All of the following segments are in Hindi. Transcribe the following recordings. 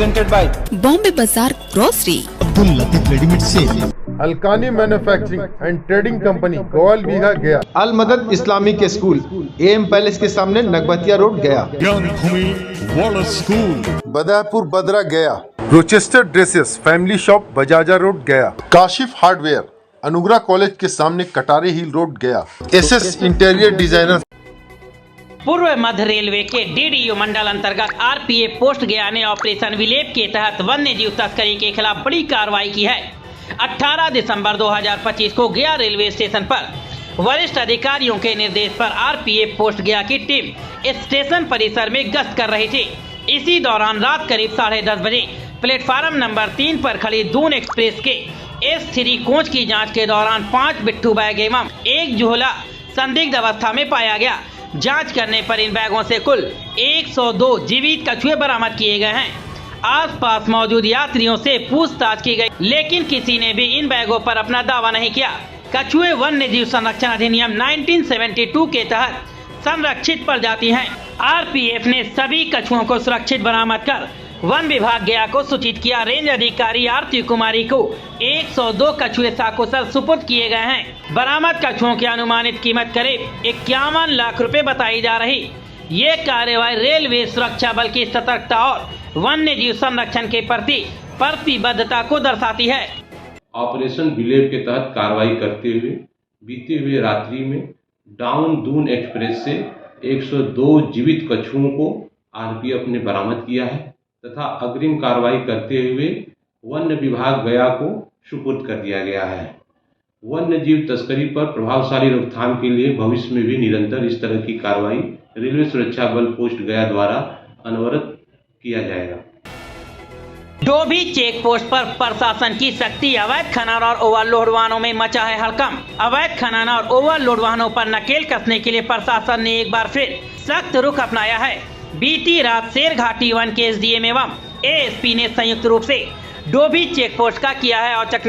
presented by Bombay Bazaar Grocery, Abdul Latif readymade sale, Alkani manufacturing and trading company Gowal Bigha Gaya, Al मदद इस्लामिक स्कूल एम पैलेस के सामने नगबतिया रोड गया, ज्ञान भूमि वाला स्कूल, बदापुर बदरा गया, Rochester dresses family shop Bajaja road गया, काशिफ हार्डवेयर अनुग्रह कॉलेज के सामने कटारी हिल रोड गया, एसएस इंटीरियर डिजाइनर। पूर्व मध्य रेलवे के डीडीयू मंडल अंतर्गत आरपीएफ पोस्ट गया ने ऑपरेशन विलेप के तहत वन्य जीव तस्करी के खिलाफ बड़ी कार्रवाई की है। 18 दिसंबर 2025 को गया रेलवे स्टेशन पर वरिष्ठ अधिकारियों के निर्देश पर आरपीएफ पोस्ट गया की टीम स्टेशन परिसर में गश्त कर रही थी। इसी दौरान रात करीब 10:30 बजे प्लेटफार्म नंबर 3 पर खड़ी दून एक्सप्रेस के S3 कोच की जांच के दौरान 5 बिट्ठू बैग एवं एक झोला संदिग्ध अवस्था में पाया गया। जांच करने पर इन बैगों से कुल 102 जीवित कछुए बरामद किए गए हैं। आसपास मौजूद यात्रियों से पूछताछ की गई, लेकिन किसी ने भी इन बैगों पर अपना दावा नहीं किया। कछुए वन्य जीव संरक्षण अधिनियम 1972 के तहत संरक्षित प्रजाति हैं। आरपीएफ ने सभी कछुओं को सुरक्षित बरामद कर वन विभाग गया को सूचित किया। रेंज अधिकारी आरती कुमारी को 102 कछुए सकुशल सुपुर्द किए गए हैं। बरामद कछुओं की अनुमानित कीमत करीब 51 लाख रुपए बताई जा रही। ये कार्रवाई रेलवे सुरक्षा बल की सतर्कता और वन्य जीव संरक्षण के प्रति प्रतिबद्धता को दर्शाती है। ऑपरेशन विलेप के तहत कार्रवाई करते हुए बीते हुए रात्रि में डाउन दून एक्सप्रेस से 102 जीवित कछुओं को आरपीएफ ने बरामद किया है तथा अग्रिम कार्रवाई करते हुए वन्य विभाग गया को सुपुर्द कर दिया गया है। वन्य जीव तस्करी पर प्रभावशाली रोकथाम के लिए भविष्य में भी निरंतर इस तरह की कार्रवाई रेलवे सुरक्षा बल पोस्ट गया द्वारा अनवरत किया जाएगा। डोभी चेक पोस्ट पर प्रशासन की सख्ती। अवैध खनन और ओवरलोड वाहनों में मचा है हड़कंप। अवैध खनन और ओवरलोड वाहनों पर नकेल कसने के लिए प्रशासन ने एक बार फिर सख्त रुख अपनाया है। बीती रात शेरघाटी वन के एसडीएम एवं एएसपी ने संयुक्त रूप से डोभी चेक पोस्ट का किया है औचक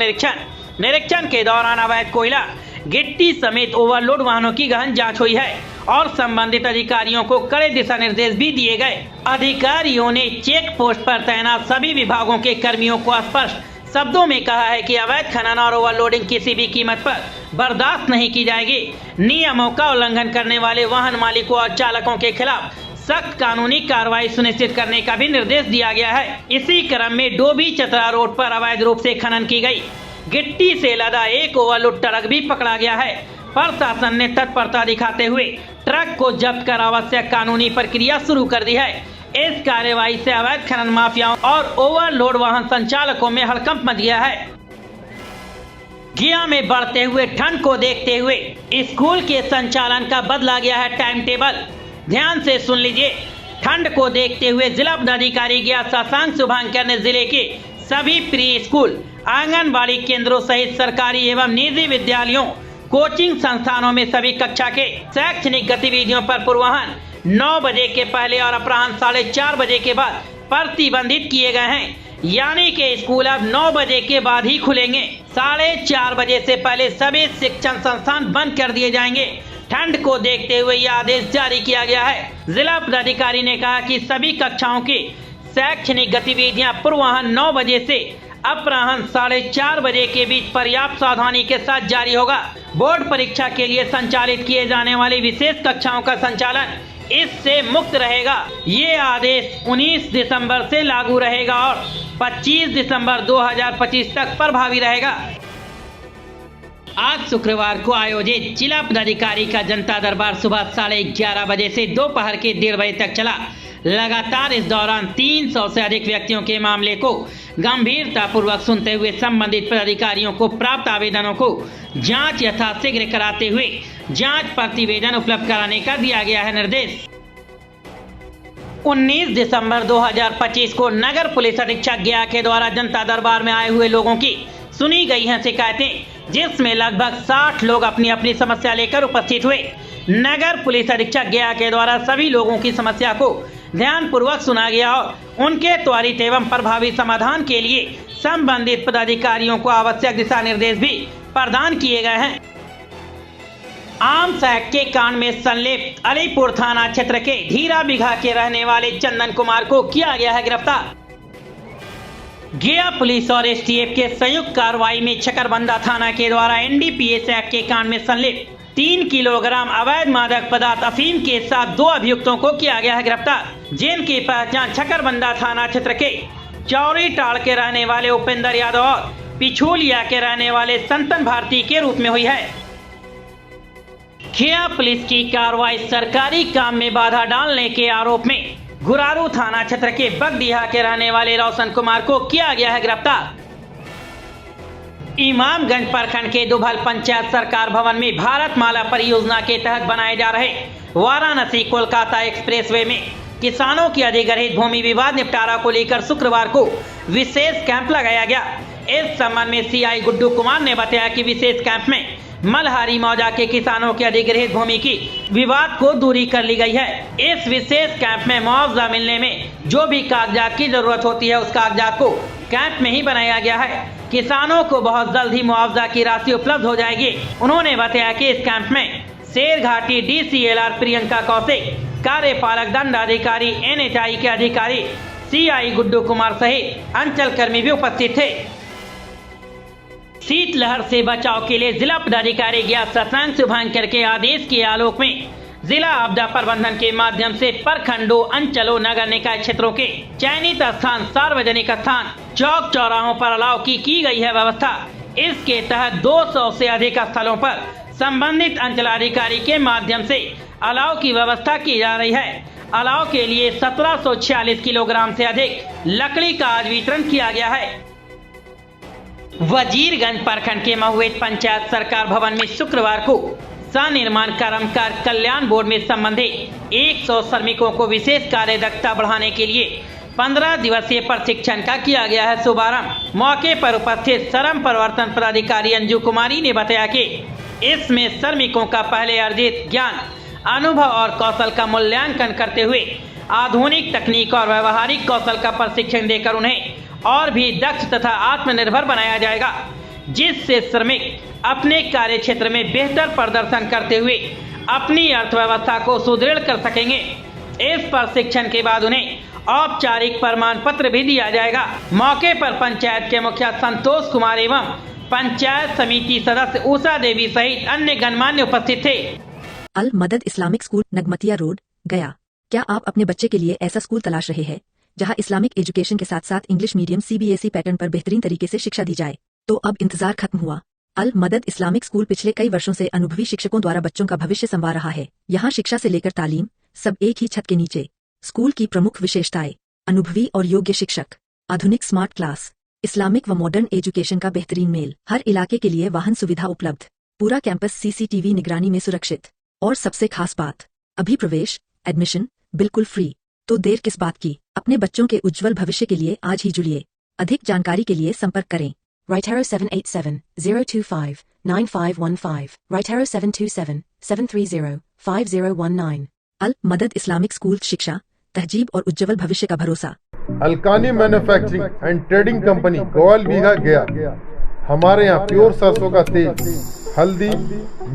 निरीक्षण के दौरान अवैध कोयला गिट्टी समेत ओवरलोड वाहनों की गहन जांच हुई है और संबंधित अधिकारियों को कड़े दिशा निर्देश भी दिए गए। अधिकारियों ने चेक पोस्ट पर तैनात सभी विभागों के कर्मियों को स्पष्ट शब्दों में कहा है कि अवैध खनन और ओवरलोडिंग किसी भी कीमत पर बर्दाश्त नहीं की जाएगी। नियमों का उल्लंघन करने वाले वाहन मालिकों और चालकों के खिलाफ सख्त कानूनी कार्रवाई सुनिश्चित करने का भी निर्देश दिया गया है। इसी क्रम में डोभी चतरा रोड पर अवैध रूप से खनन की गई गिट्टी से लदा एक ओवरलोड ट्रक भी पकड़ा गया है। प्रशासन ने तत्परता दिखाते हुए ट्रक को जब्त कर आवश्यक कानूनी प्रक्रिया शुरू कर दी है। इस कार्रवाई से अवैध खनन माफियाओं और ओवरलोड वाहन संचालकों में हड़कंप मच गया है। गया में बढ़ते हुए ठंड को देखते हुए स्कूल के संचालन का बदला गया है टाइम टेबल। ध्यान से सुन लीजिए। ठंड को देखते हुए जिला पदाधिकारी गया शशांक शुभांकर ने जिले के सभी प्री स्कूल, आंगनबाड़ी केंद्रों सहित सरकारी एवं निजी विद्यालयों, कोचिंग संस्थानों में सभी कक्षा के शैक्षणिक गतिविधियों पर पूर्वाह्न 9 बजे के पहले और अपराह्न 4:30 बजे के बाद प्रतिबंधित किए गए हैं। यानी कि स्कूल अब 9 बजे के बाद ही खुलेंगे। 4:30 बजे से पहले सभी शिक्षण संस्थान बंद कर दिए जाएंगे। ठंड को देखते हुए यह आदेश जारी किया गया है। जिला पदाधिकारी ने कहा कि सभी कक्षाओं की शैक्षणिक गतिविधियां पूर्वाह्न 9 बजे से अपराह्न 4:30 बजे के बीच पर्याप्त सावधानी के साथ जारी होगा। बोर्ड परीक्षा के लिए संचालित किए जाने वाली विशेष कक्षाओं का संचालन इससे मुक्त रहेगा। ये आदेश 19 दिसंबर से लागू रहेगा और 25 दिसंबर 2025 तक प्रभावी रहेगा। आज शुक्रवार को आयोजित जिला पदाधिकारी का जनता दरबार सुबह 11:30 बजे से दोपहर के 1:30 बजे तक चला। लगातार इस दौरान 300 से अधिक व्यक्तियों के मामले को गंभीरता पूर्वक सुनते हुए संबंधित पदाधिकारियों को प्राप्त आवेदनों को जांच यथाशीघ्र कराते हुए जांच प्रतिवेदन उपलब्ध कराने का दिया गया है निर्देश। 19 दिसंबर 2025 को नगर पुलिस अधीक्षक गया के द्वारा जनता दरबार में आए हुए लोगों की सुनी गई हैं शिकायतें, जिसमें लगभग 60 लोग अपनी अपनी समस्या लेकर उपस्थित हुए। नगर पुलिस अधीक्षक गया के द्वारा सभी लोगों की समस्या को ध्यानपूर्वक सुना गया और उनके त्वरित एवं प्रभावी समाधान के लिए संबंधित पदाधिकारियों को आवश्यक दिशा निर्देश भी प्रदान किए गए हैं। आर्म्स एक्ट के कांड में संलिप्त अलीपुर थाना क्षेत्र के धीरा बिघा के रहने वाले चंदन कुमार को किया गया है गिरफ्तार। गया पुलिस और एसटीएफ के संयुक्त कार्रवाई में चकरबंदा थाना के द्वारा एनडीपीएस एक्ट के कांड में संलिप्त 3 किलोग्राम अवैध मादक पदार्थ अफीम के साथ 2 अभियुक्तों को किया गया है गिरफ्तार, जिनकी पहचान चकरबंदा थाना क्षेत्र के चौरी टाड़ के रहने वाले उपेंद्र यादव और पिछोलिया के रहने वाले संतन भारती के रूप में हुई है। गया पुलिस की कार्रवाई सरकारी काम में बाधा डालने के आरोप में गुरारू थाना क्षेत्र के बगडीहा के रहने वाले रोशन कुमार को किया गया है गिरफ्तार। इमामगंज प्रखंड के दुभल पंचायत सरकार भवन में भारत माला परियोजना के तहत बनाए जा रहे वाराणसी कोलकाता एक्सप्रेसवे में किसानों की अधिग्रहित भूमि विवाद निपटारा को लेकर शुक्रवार को विशेष कैंप लगाया गया। इस संबंध में सीआई गुड्डू कुमार ने बताया कि विशेष कैंप में मलहारी मौजा के किसानों की अधिग्रहित भूमि की विवाद को दूरी कर ली गई है। इस विशेष कैंप में मुआवजा मिलने में जो भी कागजात की जरूरत होती है उस कागजात को कैंप में ही बनाया गया है। किसानों को बहुत जल्द ही मुआवजा की राशि उपलब्ध हो जाएगी। उन्होंने बताया कि इस कैंप में शेरघाटी डीसीएलआर प्रियंका कौशिक, कार्यपालक दंडाधिकारी एनएचआई के अधिकारी सीआई गुड्डू कुमार सहित अंचल कर्मी भी उपस्थित थे। शीतलहर से बचाव के लिए जिला पदाधिकारी गया शशांक शुभंकर के आदेश के आलोक में जिला आपदा प्रबंधन के माध्यम से प्रखंडों, अंचलों, नगर निकाय क्षेत्रों के चयनित स्थान, सार्वजनिक स्थान, चौक चौराहों पर अलाव की गई है व्यवस्था। इसके तहत 200 से अधिक स्थलों पर संबंधित अंचलाधिकारी के माध्यम से अलाव की व्यवस्था की जा रही है। अलाव के लिए 1746 किलोग्राम से अधिक लकड़ी का आज वितरण किया गया है। वजीरगंज प्रखंड के महुएत पंचायत सरकार भवन में शुक्रवार को सनिर्माण कर्मकार कल्याण बोर्ड में संबंधित 100 श्रमिकों को विशेष कार्य दक्षता बढ़ाने के लिए 15 दिवसीय प्रशिक्षण का किया गया है शुभारंभ। मौके पर उपस्थित श्रम परिवर्तन पदाधिकारी अंजू कुमारी ने बताया कि इसमें श्रमिकों का पहले अर्जित ज्ञान, अनुभव और कौशल का मूल्यांकन करते हुए आधुनिक तकनीक और व्यवहारिक कौशल का प्रशिक्षण देकर उन्हें और भी दक्ष तथा आत्मनिर्भर बनाया जाएगा, जिससे श्रमिक अपने कार्य क्षेत्र में बेहतर प्रदर्शन करते हुए अपनी अर्थव्यवस्था को सुदृढ़ कर सकेंगे। इस प्रशिक्षण के बाद उन्हें औपचारिक प्रमाण पत्र भी दिया जाएगा। मौके पर पंचायत के मुखिया संतोष कुमार एवं पंचायत समिति सदस्य उषा देवी सहित अन्य गणमान्य उपस्थित थे। अल मदद इस्लामिक स्कूल नगमतिया रोड गया। क्या आप अपने बच्चे के लिए ऐसा स्कूल तलाश रहे हैं जहां इस्लामिक एजुकेशन के साथ साथ इंग्लिश मीडियम सीबीएसई पैटर्न पर बेहतरीन तरीके से शिक्षा दी जाए? तो अब इंतजार खत्म हुआ। अल मदद इस्लामिक स्कूल पिछले कई वर्षों से अनुभवी शिक्षकों द्वारा बच्चों का भविष्य संवार रहा है। यहाँ शिक्षा से लेकर तालीम सब एक ही छत के नीचे। स्कूल की प्रमुख विशेषताएं: अनुभवी और योग्य शिक्षक, आधुनिक स्मार्ट क्लास, इस्लामिक व मॉडर्न एजुकेशन का बेहतरीन मेल, हर इलाके के लिए वाहन सुविधा उपलब्ध, पूरा कैंपस सीसीटीवी निगरानी में सुरक्षित, और सबसे खास बात, अभी प्रवेश एडमिशन बिल्कुल फ्री। तो देर किस बात की, अपने बच्चों के उज्जवल भविष्य के लिए आज ही जुड़िए। अधिक जानकारी के लिए संपर्क करें Rightaro 787-025-9515, Rightaro 727-730-5019। अल मदद इस्लामिक स्कूल, शिक्षा, तहजीब और उज्जवल भविष्य का भरोसा। Alkani manufacturing and trading company Gowal Bigha Gaya. हमारे यहाँ प्योर सरसों का तेल, हल्दी,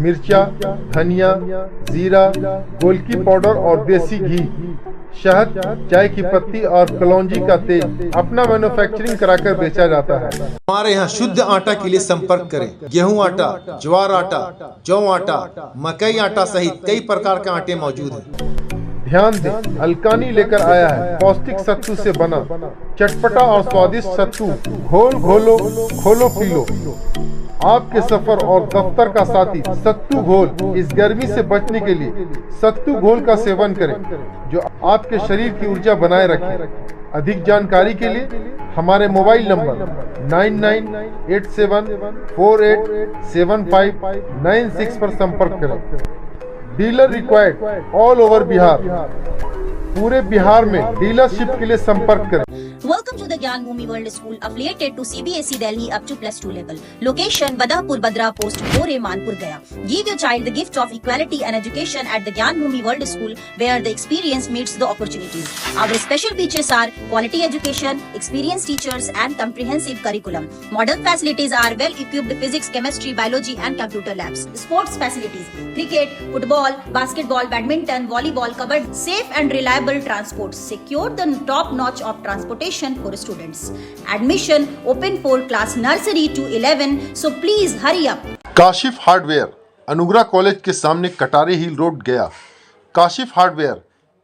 मिर्चा, धनिया, जीरा, गोलकी पाउडर और देसी घी, शहद, चाय की पत्ती और कलौंजी का तेल अपना मैन्युफैक्चरिंग कराकर बेचा जाता है। हमारे यहाँ शुद्ध आटा के लिए संपर्क करें। गेहूं आटा, ज्वार आटा, जौ आटा, मकई आटा सहित कई प्रकार के आटे मौजूद हैं। ध्यान दें, अलकानी लेकर आया है पौष्टिक सत्तू से बना चटपटा और स्वादिष्ट सत्तू। घोल घोलो, खोलो पी लो। आपके सफर और दफ्तर का साथी सत्तू घोल। इस गर्मी से बचने के लिए सत्तू घोल का सेवन करें जो आपके शरीर की ऊर्जा बनाए रखे। अधिक जानकारी के लिए हमारे मोबाइल नंबर 9987487596 पर संपर्क करें। Dealer required all over Bihar. पूरे बिहार में डीलरशिप के लिए संपर्क करें। Welcome to the Gyan Bhumi World School affiliated to CBSE Delhi up to +2 level. Location Badahpur Badra Post 4A Manpur Gaya. Give your child the gift of equality and education at the Gyan Bhumi World School where the experience meets the opportunities. Our special features are quality education, experienced teachers and comprehensive curriculum. Modern facilities are well equipped physics, chemistry, biology and computer labs. Sports facilities: cricket, football, basketball, badminton, volleyball, covered. Safe and reliable transport. Secure the top notch of transportation transportation for students. Admission open for class nursery to 11, so please hurry up. Kashif hardware, अनुग्रह कॉलेज के सामने कटारे हिल रोड गया। काशिफ हार्डवेयर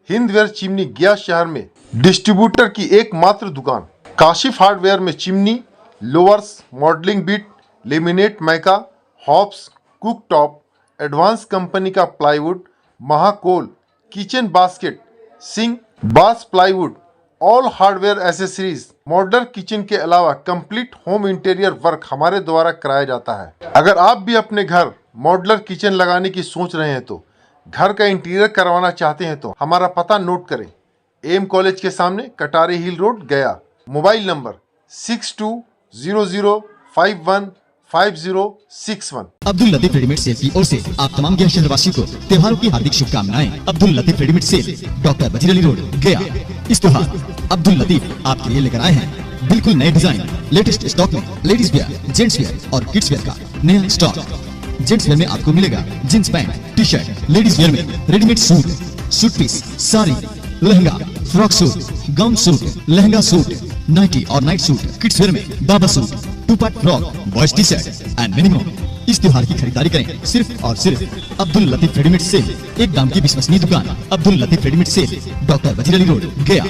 हिंदवेयर चिमनी गया शहर में डिस्ट्रीब्यूटर की एकमात्र दुकान। काशिफ हार्डवेयर में chimney, louvers, modelling bit, laminate mica, hobs, cook top, advance company का plywood, Mahakol, kitchen basket, sink, बास plywood, all hardware accessories, modern kitchen के अलावा कंप्लीट होम इंटीरियर वर्क हमारे द्वारा कराया जाता है। अगर आप भी अपने घर मॉडलर किचन लगाने की सोच रहे हैं तो घर का इंटीरियर करवाना चाहते हैं तो हमारा पता नोट करें। एम कॉलेज के सामने कटारे हिल रोड गया। Mobile number 6200515061। Abdul Latif readymade sale की ओर से आप तमाम गया शहरवासियों को त्योहारों की हार्दिक शुभकामनाएं। Abdul Latif readymade sale, doctor Wazir Ali road, गया। इस त्योहार अब्दुल लतीफ आपके लिए लेकर आए हैं बिल्कुल नए डिजाइन, लेटेस्ट स्टॉक में लेडीज वेयर, जेंट्स वेयर और किड्स वेयर का नया स्टॉक। जेंट्स वेयर में आपको मिलेगा jeans pant, T shirt. Ladies wear में readymade suit, suit piece, sari, lehenga, frock suit, gown suit, lehenga suit, nighty और नाइट सूट। किड्स वेयर में बाबा suit, two part frock, boys T shirt and many more. इस त्योहार की खरीदारी करें सिर्फ और सिर्फ अब्दुल लतीफ रेडीमेड सेल, एक दाम की विश्वसनीय दुकान। Abdul Latif readymade sale, doctor Wazir Ali road, गया।